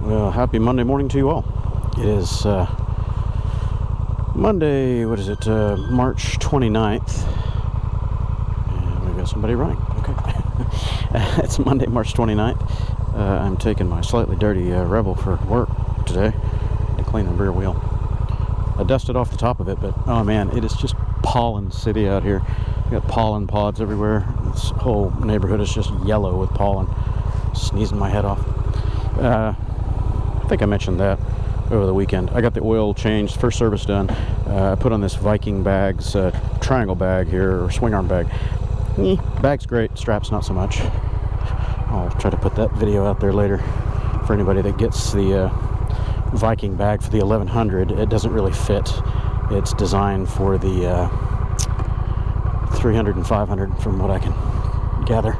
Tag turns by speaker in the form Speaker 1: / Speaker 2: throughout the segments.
Speaker 1: Well, happy Monday morning to you all. It is Monday, what is it, March 29th. And we've got somebody running. Okay. It's Monday, March 29th. I'm taking my slightly dirty Rebel for work today to clean the rear wheel. I dusted off the top of it, but oh man, it is just pollen city out here. We got pollen pods everywhere. This whole neighborhood is just yellow with pollen. Sneezing my head off. I think I mentioned that over the weekend. I got the oil changed, first service done. I put on this Viking Bags triangle bag here, or swing arm bag. Bag's great, straps not so much. I'll try to put that video out there later for anybody that gets the Viking bag for the 1100. It doesn't really fit. It's designed for the 300 and 500 from what I can gather.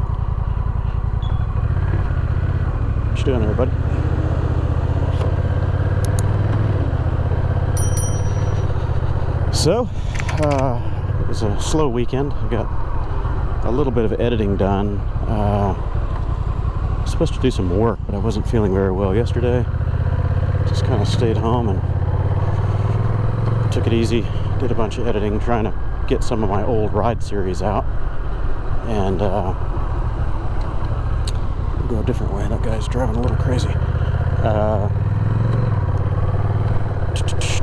Speaker 1: What you doing there, buddy? So, it was a slow weekend. I got a little bit of editing done. I was supposed to do some work, but I wasn't feeling very well yesterday. Just kind of stayed home and took it easy. Did a bunch of editing, trying to get some of my old ride series out. And we'll go a different way. That guy's driving a little crazy.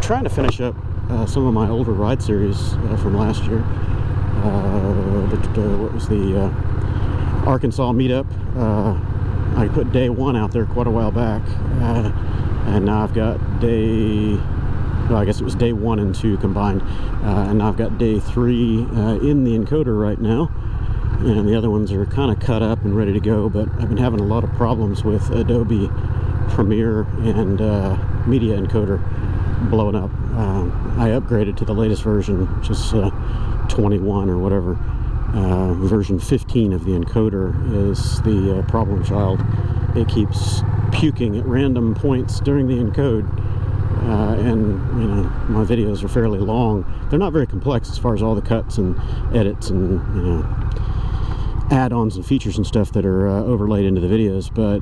Speaker 1: Trying to finish up some of my older ride series from last year. What was the Arkansas meetup? I put day 1 out there quite a while back, and now I've got I guess it was day 1 and 2 combined, and now I've got day 3 in the encoder right now, and the other ones are kind of cut up and ready to go, but I've been having a lot of problems with Adobe Premiere and Media Encoder blowing up. I upgraded to the latest version, which is 21 or whatever. Version 15 of the encoder is the problem child. It keeps puking at random points during the encode, and you know, my videos are fairly long. They're not very complex as far as all the cuts and edits and add-ons and features and stuff that are overlaid into the videos, but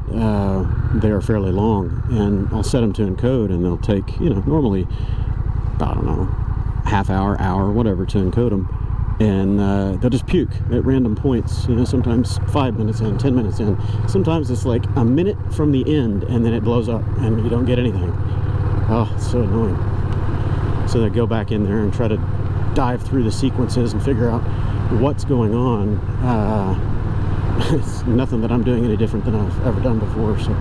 Speaker 1: they are fairly long, and I'll set them to encode, and they'll take, normally, I don't know, half hour, whatever to encode them, and they'll just puke at random points, sometimes 5 minutes in, 10 minutes in. Sometimes it's like a minute from the end, and then it blows up, and you don't get anything. Oh, it's so annoying. So I go back in there and try to dive through the sequences and figure out what's going on. It's nothing that I'm doing any different than I've ever done before, so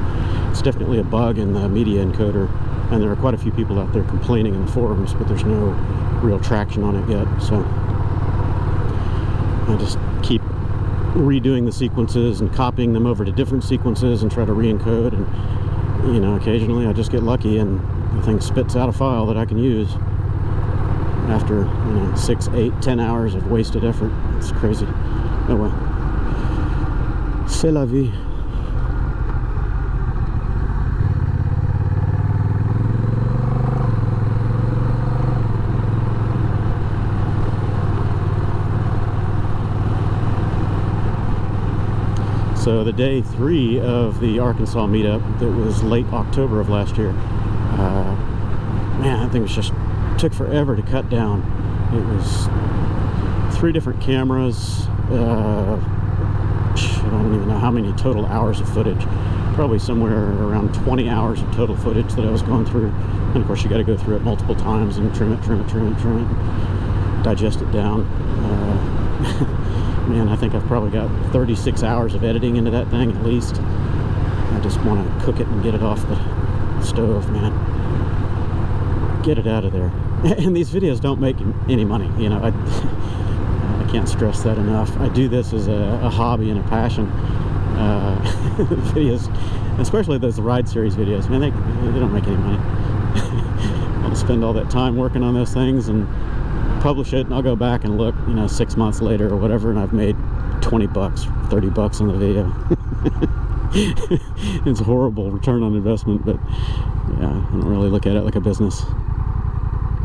Speaker 1: it's definitely a bug in the media encoder, and there are quite a few people out there complaining in the forums, but there's no real traction on it yet. So I just keep redoing the sequences and copying them over to different sequences and try to re-encode, and occasionally I just get lucky and the thing spits out a file that I can use after 6, 8, 10 hours of wasted effort. It's crazy. Oh well, c'est la vie. So the day 3 of the Arkansas meetup, that was late October of last year, man, that thing was just took forever to cut down. It was 3 different cameras, I don't even know how many total hours of footage, probably somewhere around 20 hours of total footage that I was going through, and of course you got to go through it multiple times and trim it, digest it down. Man, I think I've probably got 36 hours of editing into that thing at least. I just want to cook it and get it off the stove, man. Get it out of there. And these videos don't make any money, I can't stress that enough. I do this as a hobby and a passion. Videos, especially those ride series videos, man, they don't make any money. I'll spend all that time working on those things and publish it, and I'll go back and look 6 months later or whatever, and I've made $20, $30 on the video. It's a horrible return on investment, but yeah, I don't really look at it like a business.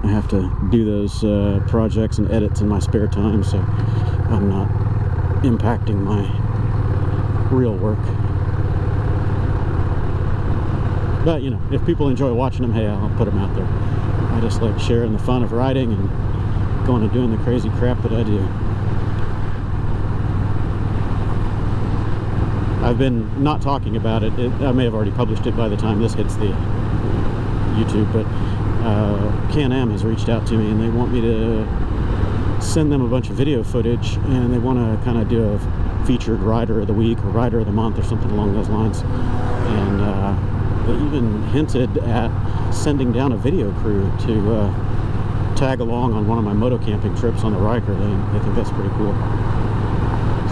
Speaker 1: I have to do those projects and edits in my spare time, so I'm not impacting my real work. But, you know, if people enjoy watching them, hey, I'll put them out there. I just like sharing the fun of riding and going and doing the crazy crap that I do. I've been not talking about it. I may have already published it by the time this hits the YouTube, but Can-Am has reached out to me and they want me to send them a bunch of video footage, and they want to kind of do a featured rider of the week or rider of the month or something along those lines. And they even hinted at sending down a video crew to tag along on one of my moto-camping trips on the Ryker. They think that's pretty cool.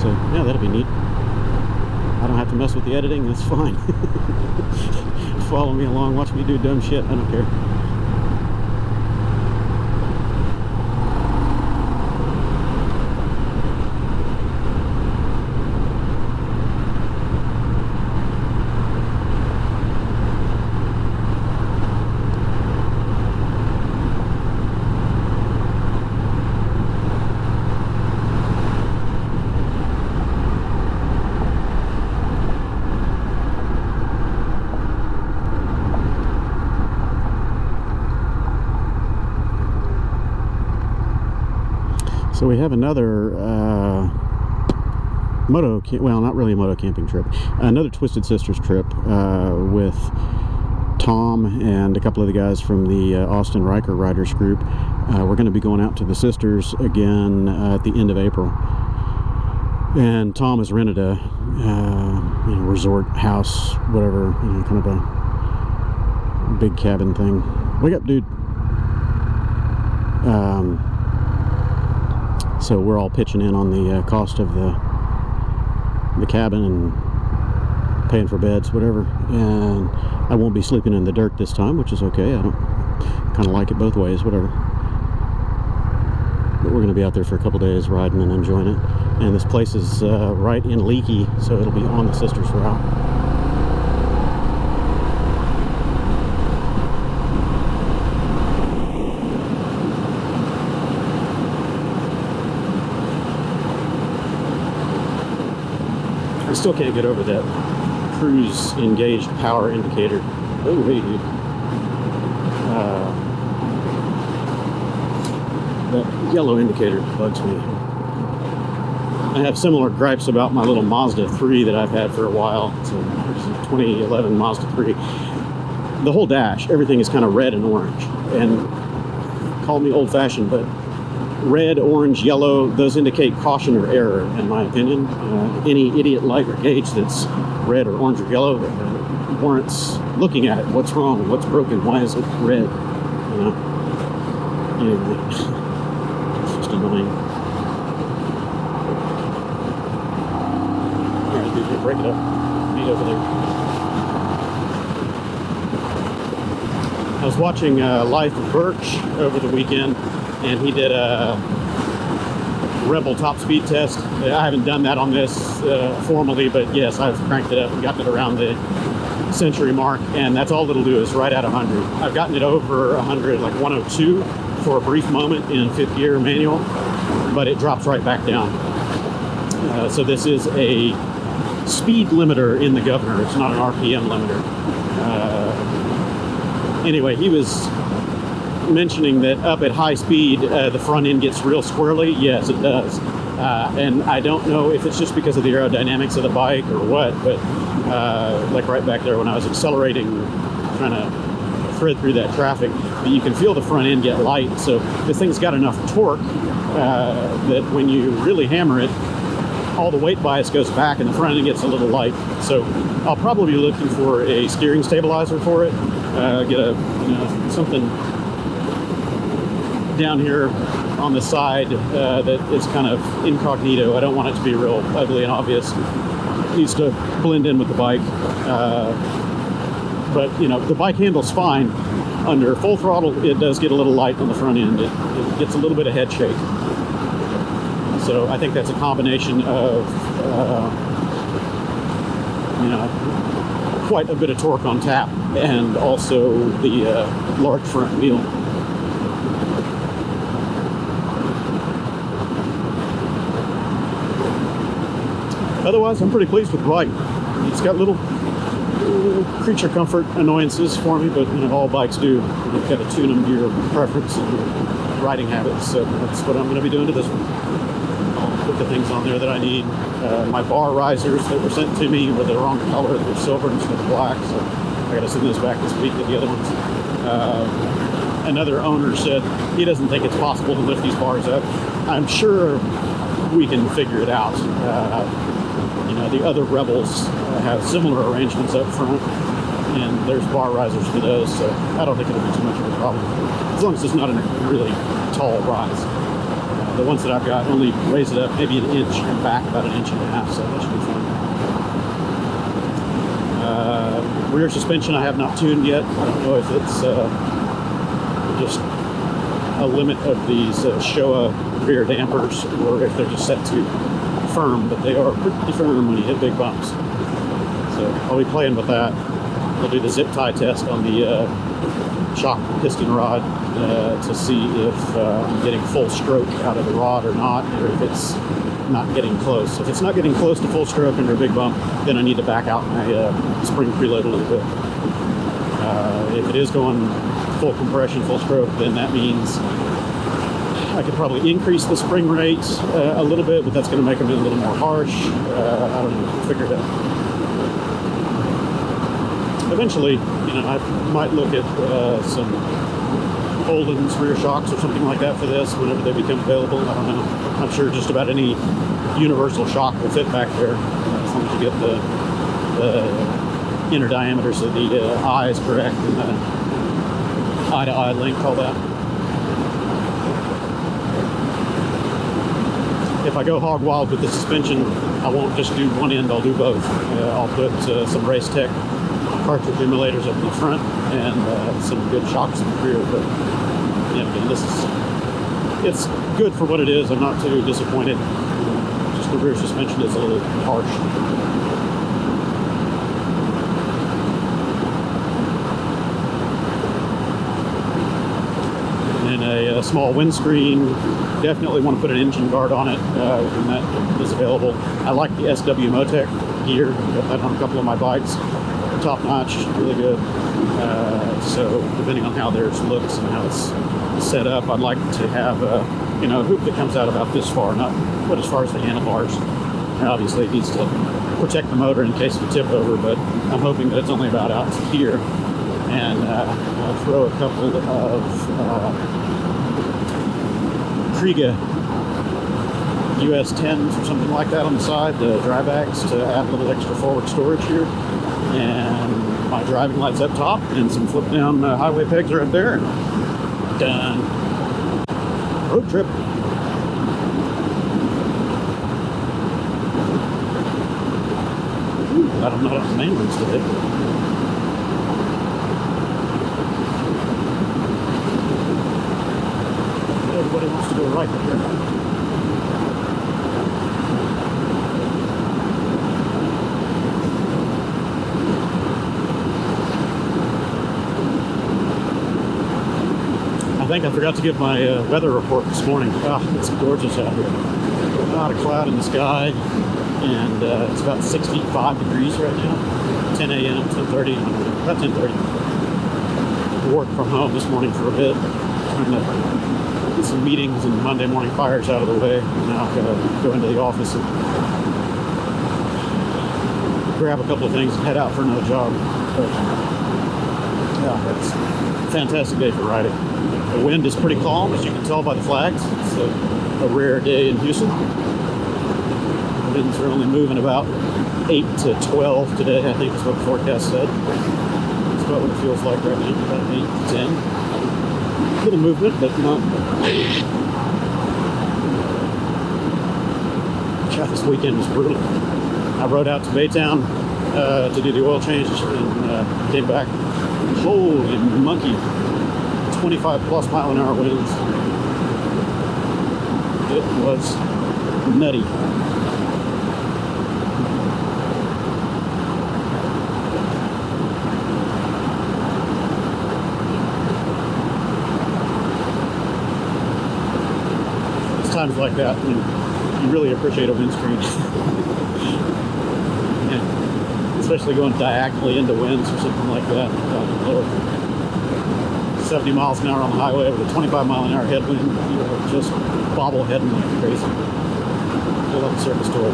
Speaker 1: So yeah, that'll be neat. I don't have to mess with the editing, that's fine. Follow me along, watch me do dumb shit, I don't care. So we have another well, not really a moto-camping trip, another Twisted Sisters trip with Tom and a couple of the guys from the Austin Ryker Riders group. We're going to be going out to the Sisters again at the end of April. And Tom has rented a you know, resort house, whatever, you know, kind of a big cabin thing. Wake up, dude. So we're all pitching in on the cost of the cabin and paying for beds, whatever. And I won't be sleeping in the dirt this time, which is okay. I don't kind of like it both ways, whatever. But we're going to be out there for a couple days riding and enjoying it. And this place is right in Leakey, so it'll be on the Sisters route. I still can't get over that cruise engaged power indicator. Oh, hey, dude. That yellow indicator bugs me. I have similar gripes about my little Mazda 3 that I've had for a while. It's a 2011 Mazda 3. The whole dash, everything is kind of red and orange. And call me old-fashioned, but red, orange, yellow, those indicate caution or error, in my opinion. Any idiot light or gauge that's red or orange or yellow warrants looking at it. What's wrong? What's broken? Why is it red? You know? Anyway, it's just annoying. Alright, dude, break it up. Meet over there. I was watching Life of Birch over the weekend, and he did a Rebel top speed test. I haven't done that on this formally, but yes, I've cranked it up and gotten it around the century mark, and that's all it'll do is right at 100. I've gotten it over 100, like 102 for a brief moment in 5th gear manual, but it drops right back down. So this is a speed limiter in the governor. It's not an RPM limiter. Anyway, he was mentioning that up at high speed, the front end gets real squirrely. Yes, it does. And I don't know if it's just because of the aerodynamics of the bike or what, but like right back there when I was accelerating, trying to thread through that traffic, but you can feel the front end get light. So this thing's got enough torque that when you really hammer it, all the weight bias goes back and the front end gets a little light. So I'll probably be looking for a steering stabilizer for it. Get a, you know, something down here on the side that is kind of incognito. I don't want it to be real ugly and obvious. It needs to blend in with the bike. But you know, the bike handles fine. Under full throttle, it does get a little light on the front end. It gets a little bit of head shake. So I think that's a combination of you know, quite a bit of torque on tap and also the large front wheel. Otherwise, I'm pretty pleased with the bike. It's got little creature comfort annoyances for me, but you know, all bikes do. You've got to tune them to your preference and your riding habits, so that's what I'm going to be doing to this one. I'll put the things on there that I need. My bar risers that were sent to me were the wrong color. They're silver instead of black, so I got to send those back this week to the other ones. Another owner said he doesn't think it's possible to lift these bars up. I'm sure we can figure it out. You know, the other Rebels have similar arrangements up front, and there's bar risers for those, so I don't think it'll be too much of a problem, as long as it's not a really tall rise. The ones that I've got only raise it up maybe an inch and back about an inch and a half, so that should be fine. Rear suspension I have not tuned yet. I don't know if it's just a limit of these Showa rear dampers, or if they're just set to firm, but they are pretty firm when you hit big bumps. So I'll be playing with that. I'll do the zip tie test on the shock piston rod to see if I'm getting full stroke out of the rod or not, or if it's not getting close. If it's not getting close to full stroke under a big bump, then I need to back out my spring preload a little bit. If it is going full compression, full stroke, then that means I could probably increase the spring rate a little bit, but that's going to make them a little more harsh. I don't know, figure it out. Eventually, you know, I might look at some Holden's rear shocks or something like that for this whenever they become available. I don't know. I'm sure just about any universal shock will fit back there, as long as you get the inner diameters of the eyes correct and the eye-to-eye length, all that. If I go hog wild with the suspension, I won't just do one end, I'll do both. I'll put some Race Tech cartridge emulators up in the front and some good shocks in the rear. But yeah, again, it's good for what it is. I'm not too disappointed. Just the rear suspension is a little harsh. And a small windscreen. Definitely want to put an engine guard on it when that is available. I like the SW-Motec gear. I've got that on a couple of my bikes. Top notch, really good. So depending on how theirs looks and how it's set up, I'd like to have a hoop that comes out about this far, not quite as far as the handlebars. And obviously it needs to protect the motor in case of a tip over, but I'm hoping that it's only about out to here. And I'll throw a couple of Kriega US 10s or something like that on the side, the dry bags, to add a little extra forward storage here. And my driving lights up top, and some flip down highway pegs are up there. Done. Road trip. Ooh, I don't know what the main ones today. Everybody wants to go right here. I think I forgot to give my weather report this morning. Ah, it's gorgeous out here. Not a cloud in the sky, and it's about 65 degrees right now. 10 a.m., 10:30, about 10:30. Worked from home this morning for a bit, trying to get some meetings and Monday morning fires out of the way. Now I've got to go into the office and grab a couple of things and head out for another job. But yeah, it's a fantastic day for riding. The wind is pretty calm, as you can tell by the flags. It's a rare day in Houston. The winds are only moving about 8 to 12 today, I think is what the forecast said. That's about what it feels like right now, about 8 to 10. A little movement, but not. God, this weekend was brutal. I rode out to Baytown to do the oil change and came back. Holy monkey. 25 plus mile an hour winds. It was nutty. It's times like that when you really appreciate a windscreen. And especially going diagonally into winds or something like that. 70 miles an hour on the highway with a 25-mile-an-hour headwind, you are just bobbleheading like crazy. Feel like a circus tour.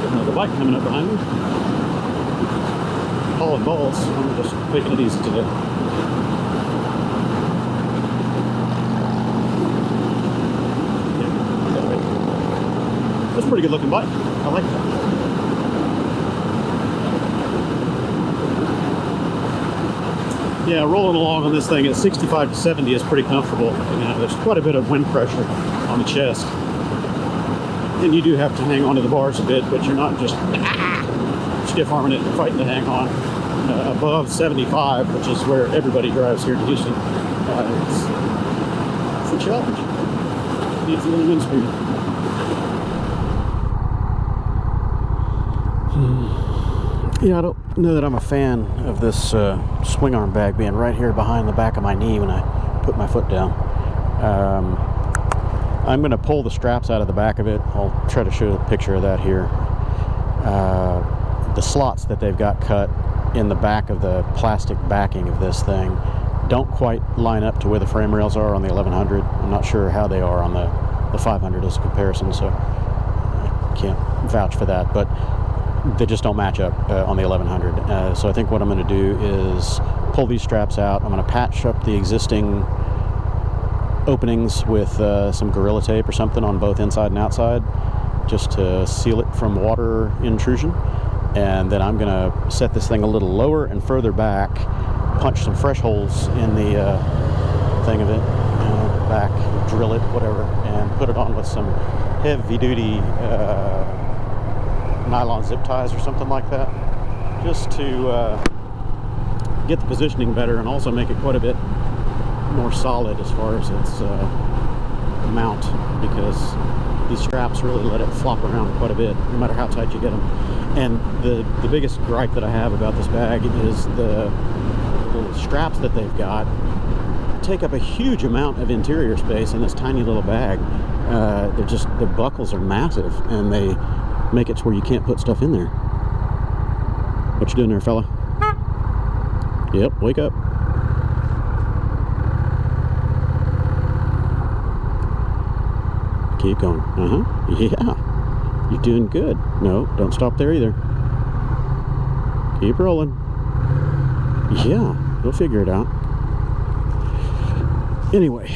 Speaker 1: Got another bike coming up behind me. Hauling balls. I'm just taking it easy today. That's a pretty good looking bike. I like that. Yeah, rolling along on this thing at 65 to 70 is pretty comfortable. You know, there's quite a bit of wind pressure on the chest. And you do have to hang on to the bars a bit, but you're not just stiff arming it and fighting to hang on. Above 75, which is where everybody drives here in Houston, it's a challenge. It needs a little wind speed. Yeah, I don't know that I'm a fan of this swing arm bag being right here behind the back of my knee when I put my foot down. I'm going to pull the straps out of the back of it. I'll try to show a picture of that here. The slots that they've got cut in the back of the plastic backing of this thing don't quite line up to where the frame rails are on the 1100. I'm not sure how they are on the 500 as a comparison, so I can't vouch for that, but they just don't match up on the 1100. So I think what I'm going to do is pull these straps out. I'm going to patch up the existing openings with some Gorilla Tape or something on both inside and outside, just to seal it from water intrusion. And then I'm going to set this thing a little lower and further back, punch some fresh holes in the thing of it, back, drill it, whatever, and put it on with some heavy-duty nylon zip ties or something like that, just to get the positioning better and also make it quite a bit more solid as far as its mount, because these straps really let it flop around quite a bit, no matter how tight you get them. And the biggest gripe that I have about this bag is the straps that they've got take up a huge amount of interior space in this tiny little bag. The buckles are massive, and they make it to where you can't put stuff in there. What you doing there, fella? Yep, wake up. Keep going. Yeah, you're doing good. No, don't stop there either. Keep rolling. Yeah, you'll figure it out. Anyway,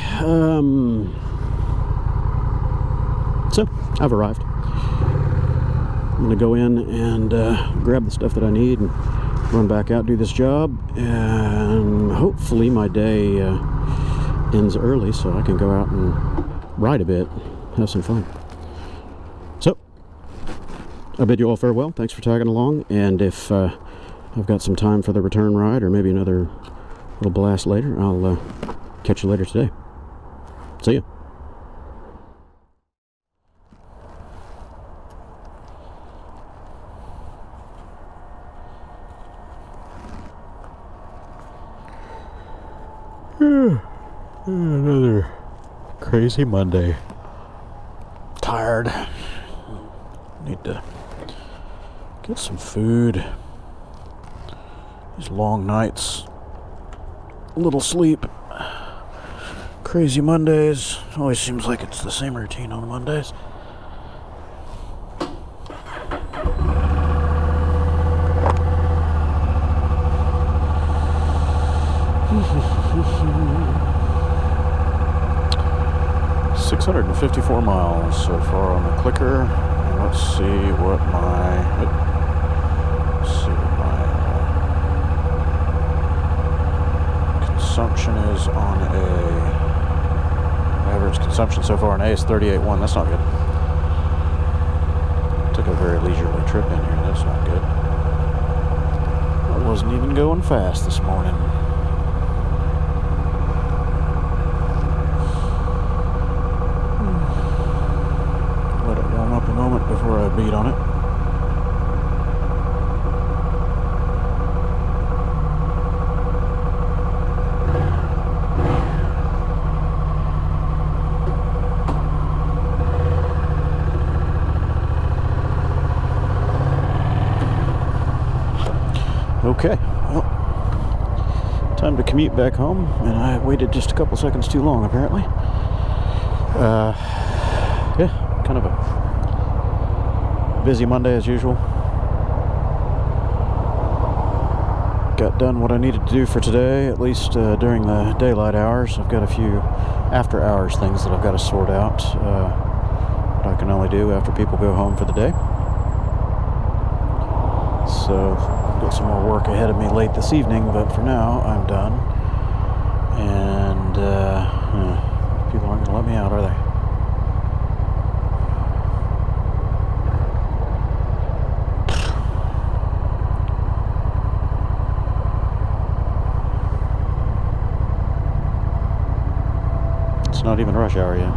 Speaker 1: so I've arrived. I'm gonna go in and grab the stuff that I need and run back out, do this job, and hopefully my day ends early so I can go out and ride a bit, have some fun. So I bid you all farewell. Thanks for tagging along, and if I've got some time for the return ride or maybe another little blast later, I'll catch you later today. See ya. Another crazy Monday. Tired. Need to get some food. These long nights. Little sleep. Crazy Mondays. Always seems like it's the same routine on Mondays. 654 miles so far on the clicker. Let's see what my consumption is on a average consumption so far on A is 38.1. That's not good. Took a very leisurely trip in here. That's not good. I wasn't even going fast this morning. Let it warm up a moment before I beat on it. Okay, well, time to commute back home, and I waited just a couple seconds too long, apparently. Yeah, kind of a busy Monday as usual. Got done what I needed to do for today, at least during the daylight hours. I've got a few after hours things that I've got to sort out that I can only do after people go home for the day. So I've got some more work ahead of me late this evening, but for now I'm done. And people aren't going to let me out, are they? It's not even rush hour yet.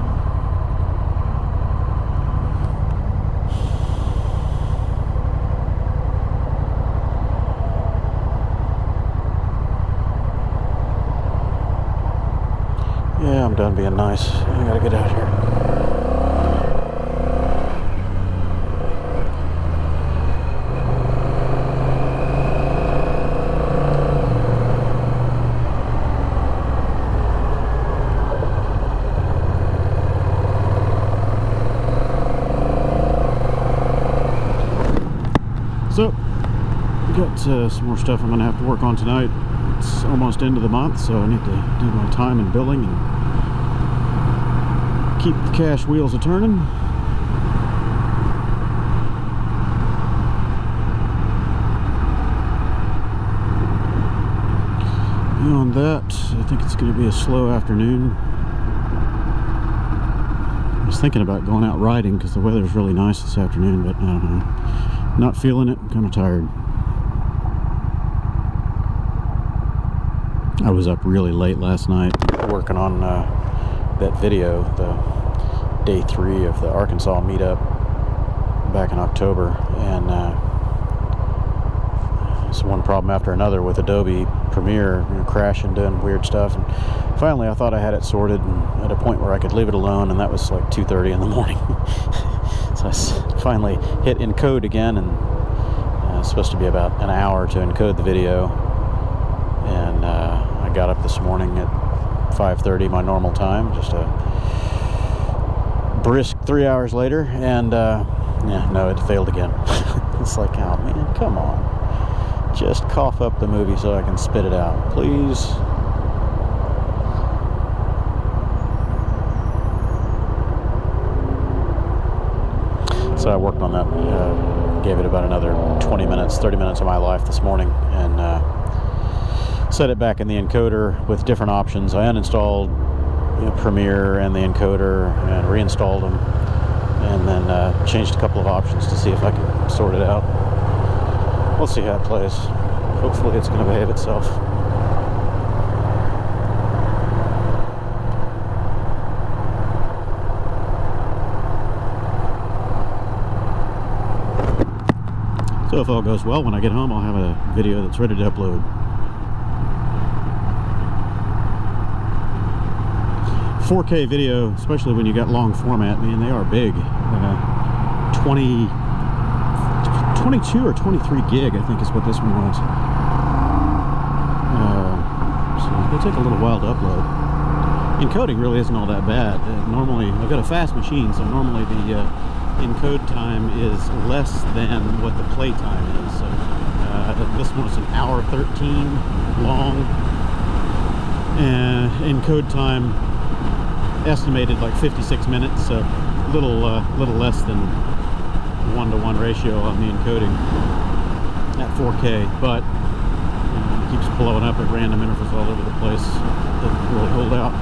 Speaker 1: Yeah, I'm done being nice. I gotta get out of here. So, got some more stuff I'm going to have to work on tonight. It's almost end of the month, so I need to do my time and billing and keep the cash wheels a-turning. Beyond that, I think it's going to be a slow afternoon. I was thinking about going out riding because the weather's really nice this afternoon, but I don't know. Not feeling it. I'm kind of tired. I was up really late last night working on that video, the day 3 of the Arkansas meetup back in October, and it's one problem after another with Adobe Premiere, crashing, doing weird stuff, and finally I thought I had it sorted and at a point where I could leave it alone, and that was like 2:30 in the morning. So I finally hit encode again, and it's supposed to be about an hour to encode the video, and I got up this morning at 5:30 my normal time, just a brisk 3 hours later, and yeah, no, it failed again. It's like, oh man, come on, just cough up the movie so I can spit it out, please. So I worked on that, gave it about another 20 minutes, 30 minutes of my life this morning, and set it back in the encoder with different options. I uninstalled Premiere and the encoder and reinstalled them, and then changed a couple of options to see if I can sort it out. We'll see how it plays. Hopefully it's going to behave itself. So if all goes well, when I get home, I'll have a video that's ready to upload. 4K video, especially when you got long format, man, they are big. 22 or 23 gig, I think is what this one was. So they take a little while to upload. Encoding really isn't all that bad. Normally, I've got a fast machine, so normally the encode time is less than what the play time is. So this one's an hour 13 long, and encode time estimated like 56 minutes, so a little less than 1-to-1 ratio on the encoding at 4K, but it keeps blowing up at random intervals all over the place. Doesn't really hold out.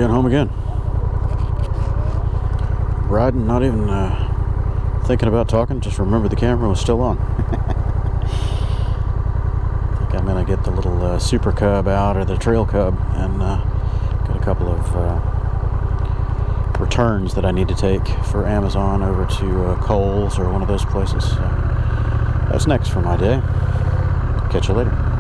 Speaker 1: and home again. Riding, not even thinking about talking, just remember the camera was still on. I think I'm going to get the little Super Cub out, or the Trail Cub, and got a couple of returns that I need to take for Amazon over to Kohl's or one of those places. So that's next for my day. Catch you later.